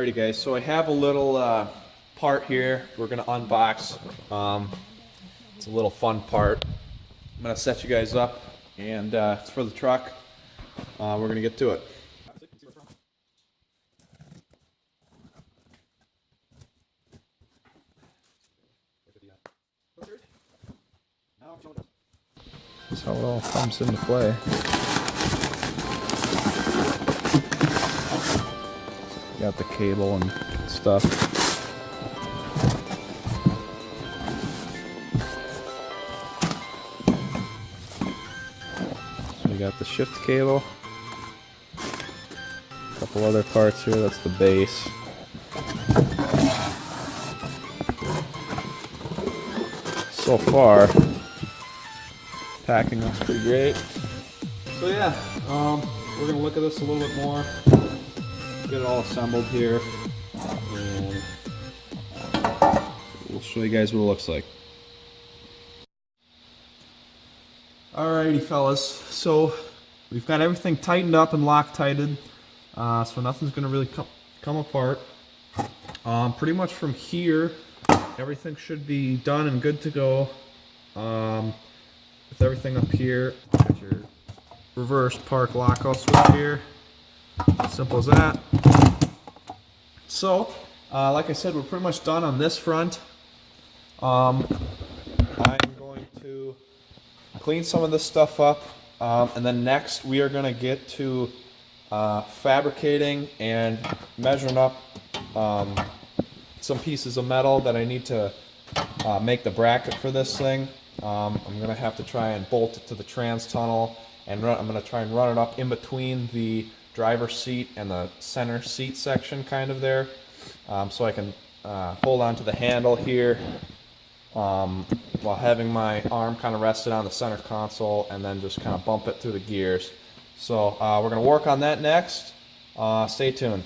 Alrighty guys, so I have a little part here we're going to unbox. It's a little fun part. I'm going to set you guys up, and it's for the truck. We're going to get to it. That's how it all comes into play. Got the cable and stuff. So we got the shift cable. A couple other parts here. That's the base. So far, packing looks pretty great. So yeah, we're gonna look at this a little bit more. Get it all assembled here, and we'll show you guys what it looks like. Alrighty fellas, so we've got everything tightened up and Loctited, so nothing's going to really come apart. Pretty much from here, everything should be done and good to go. With everything up here, got your reverse park lockout switch here. Simple as that. So, like I said, we're pretty much done on this front. I'm going to clean some of this stuff up, and then next we are going to get to fabricating and measuring up some pieces of metal that I need to make the bracket for this thing. I'm going to have to try and bolt it to the trans tunnel, and I'm going to try and run it up in between the driver's seat and the center seat section kind of there, so I can hold on to the handle here while having my arm kind of rested on the center console, and then just kind of bump it through the gears. So we're going to work on that next. Stay tuned.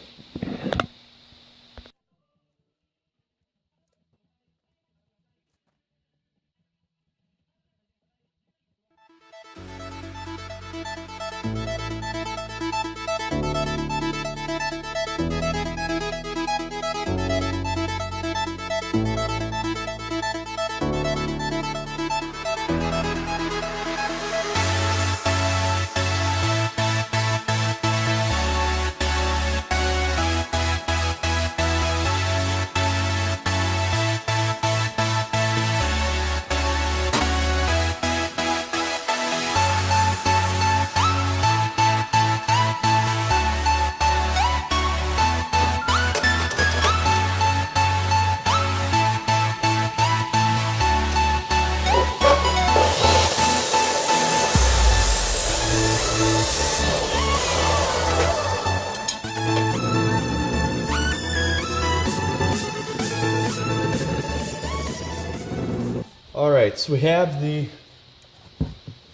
Alright, so we have the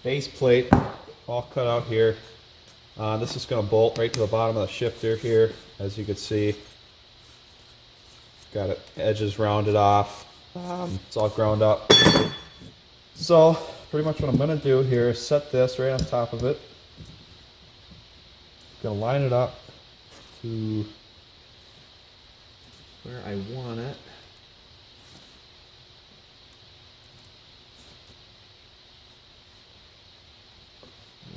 base plate all cut out here. This is going to bolt right to the bottom of the shifter here, as you can see. Got it, edges rounded off. It's all ground up. So, pretty much what I'm going to do here is set this right on top of it. Going to line it up to where I want it.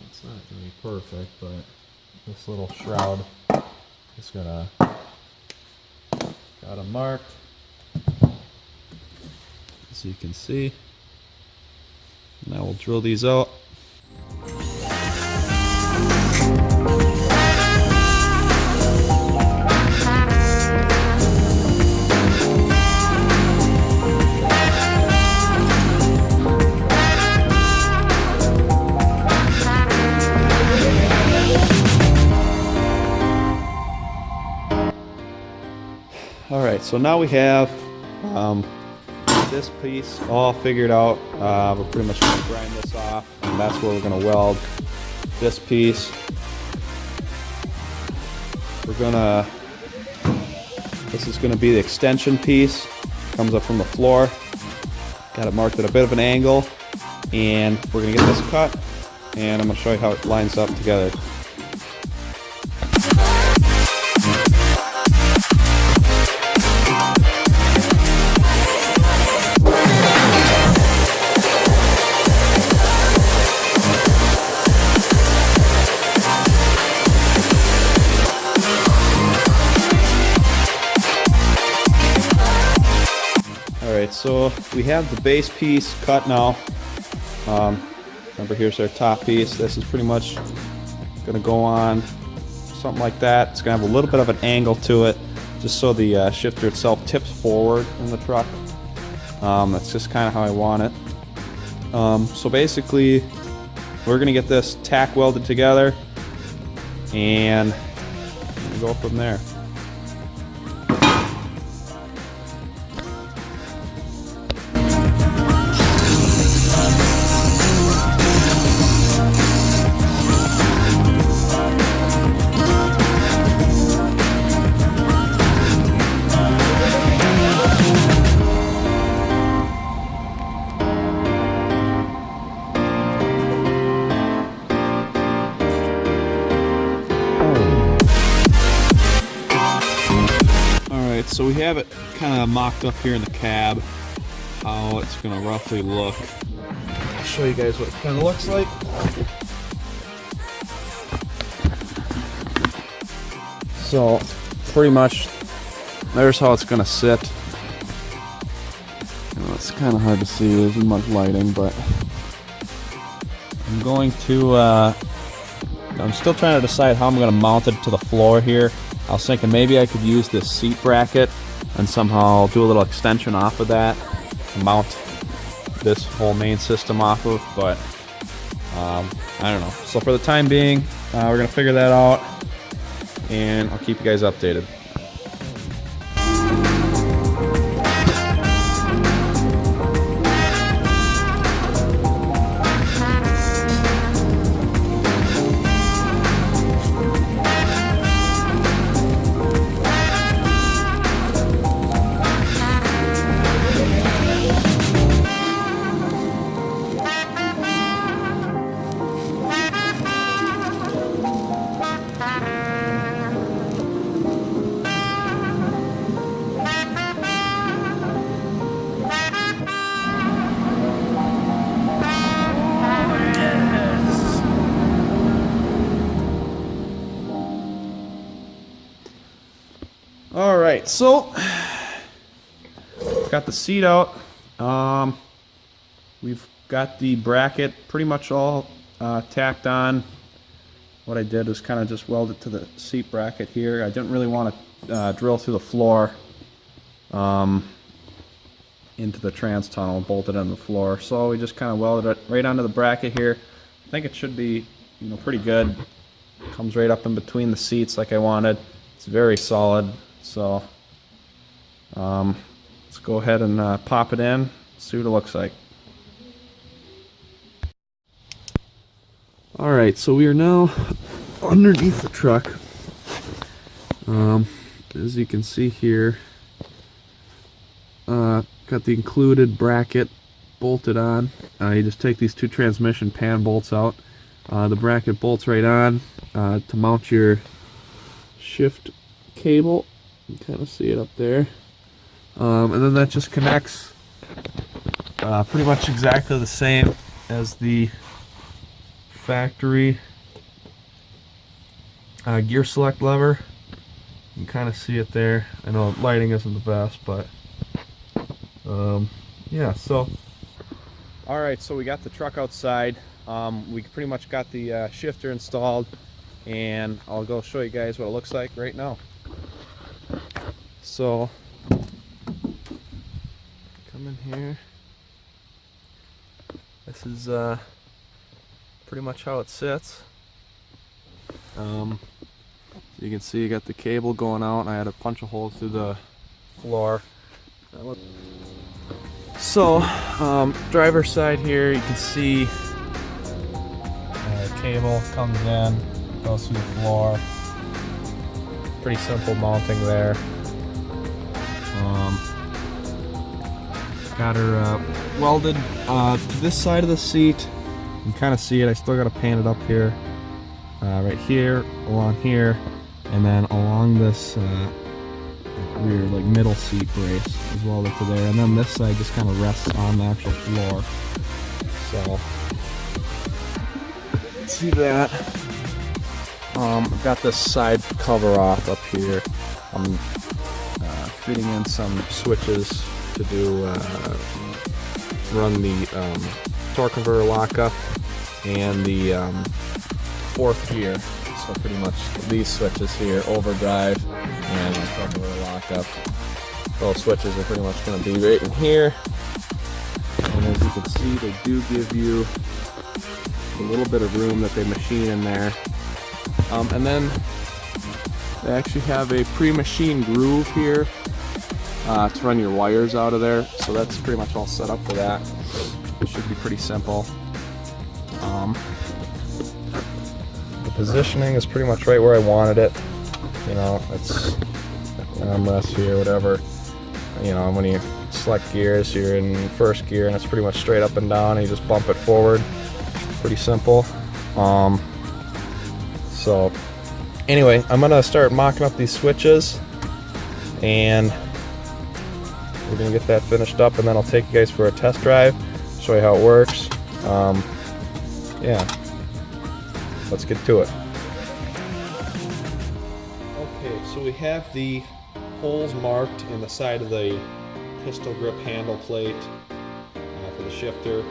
It's not going to be perfect, but this little shroud is going to, got them marked, as you can see. Now we'll drill these out. Alright, so now we have this piece all figured out. We're pretty much going to grind this off, and that's where we're going to weld this piece. This is going to be the extension piece. Comes up from the floor. Got it marked at a bit of an angle, and we're going to get this cut, and I'm going to show you how it lines up together. Alright, so we have the base piece cut now. Remember, here's our top piece. This is pretty much going to go on something like that. It's going to have a little bit of an angle to it, just so the shifter itself tips forward in the truck. That's just kind of how I want it. So basically, we're going to get this tack welded together and go from there. So we have it kind of mocked up here in the cab, how it's going to roughly look. I'll show you guys what it kind of looks like. So pretty much there's how it's going to sit. You know, it's kind of hard to see, there isn't much lighting, but I'm going to, I'm still trying to decide how I'm going to mount it to the floor here. I was thinking maybe I could use this seat bracket and somehow do a little extension off of that to mount this whole main system off of, but I don't know. So for the time being, we're going to figure that out, and I'll keep you guys updated. Alright, so got the seat out. We've got the bracket pretty much all tacked on. What I did was kind of just weld it to the seat bracket here. I didn't really want to drill through the floor into the trans tunnel and bolt it on the floor. So we just kind of welded it right onto the bracket here. I think it should be, you know, pretty good. Comes right up in between the seats like I wanted. It's very solid. So let's go ahead and pop it in, see what it looks like. Alright, so we are now underneath the truck. As you can see here, got the included bracket bolted on. You just take these two transmission pan bolts out. The bracket bolts right on to mount your shift cable. You can kind of see it up there. And then that just connects pretty much exactly the same as the factory gear select lever. You can kind of see it there. I know lighting isn't the best, but yeah, so alright, so we got the truck outside. We pretty much got the shifter installed, and I'll go show you guys what it looks like right now. So come in here. This is pretty much how it sits. So you can see you got the cable going out, and I had a bunch of holes through the floor. So driver's side here, you can see the cable comes in, goes through the floor. Pretty simple mounting there. Got her welded to this side of the seat. You can kind of see it. I still got to paint it up here, right here, along here, and then along this rear, like middle seat brace as well to there. And then this side just kind of rests on the actual floor. So see that. I've got this side cover off up here. I'm fitting in some switches to do run the torque converter lockup and the fourth gear. So pretty much these switches here, overdrive and torque converter lockup. Those switches are pretty much going to be right in here. And as you can see, they do give you a little bit of room that they machine in there. And then they actually have a pre-machined groove here to run your wires out of there. So that's pretty much all set up for that. It should be pretty simple. The positioning is pretty much right where I wanted it. You know, it's armrest here, whatever. You know, when you select gears, you're in first gear and it's pretty much straight up and down, and you just bump it forward. Pretty simple. So anyway, I'm gonna start mocking up these switches, and we're gonna get that finished up, and then I'll take you guys for a test drive, show you how it works. Yeah, let's get to it. Okay, so we have the holes marked in the side of the pistol grip handle plate for the shifter.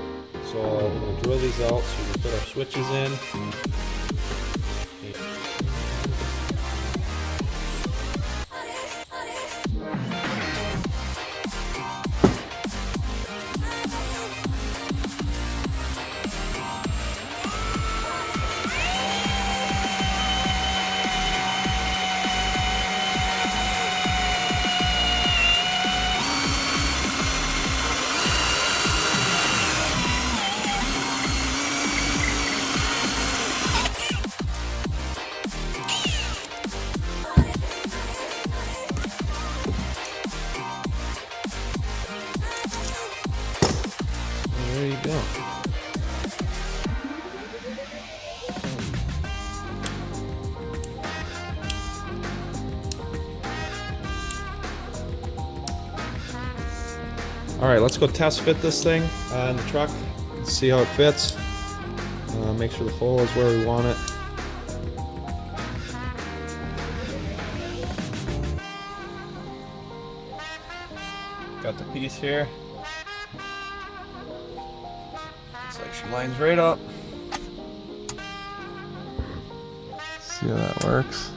So we're going to drill these out so we can put our switches in. There you go. All right, let's go test fit this thing in the truck. Let's see how it fits. Make sure the hole is where we want it. Got the piece here. Looks like she lines right up. See how that works.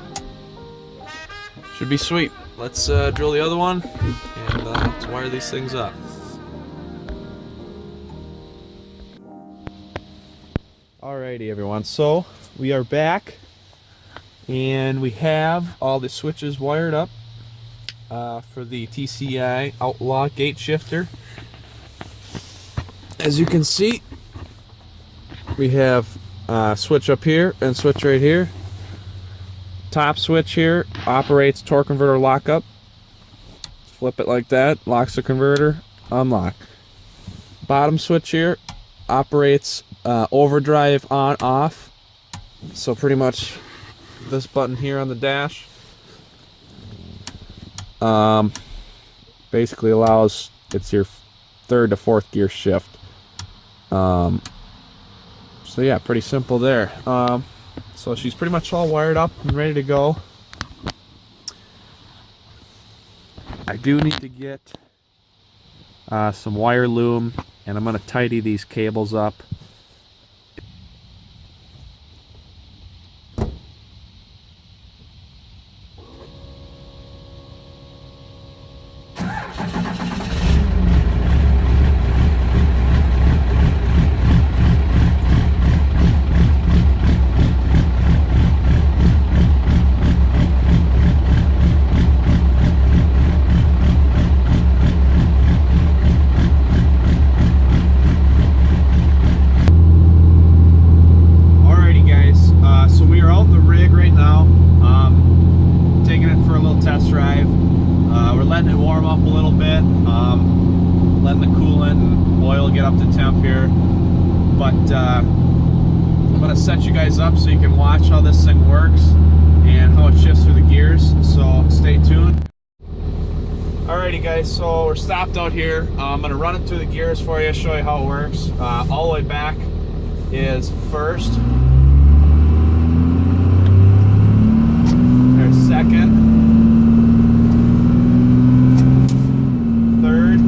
Should be sweet. Let's drill the other one and let's wire these things up. Alrighty everyone, so we are back and we have all the switches wired up for the TCI Outlaw gate shifter. As you can see, we have switch up here and switch right here. Top switch here operates torque converter lockup. Flip it like that, locks the converter, unlock. Bottom switch here operates overdrive on off. So pretty much this button here on the dash basically allows, it's your third to fourth gear shift. So yeah, pretty simple there. So she's pretty much all wired up and ready to go. I do need to get some wire loom, and I'm going to tidy these cables up. Test drive. We're letting it warm up a little bit, letting the coolant and oil get up to temp here. But I'm going to set you guys up so you can watch how this thing works and how it shifts through the gears. So stay tuned. Alrighty guys, so we're stopped out here. I'm going to run it through the gears for you, show you how it works. All the way back is first. There's second. Third,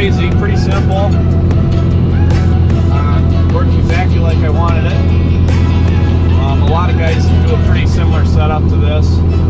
crazy, pretty simple. Worked exactly like I wanted it. A lot of guys do a pretty similar setup to this.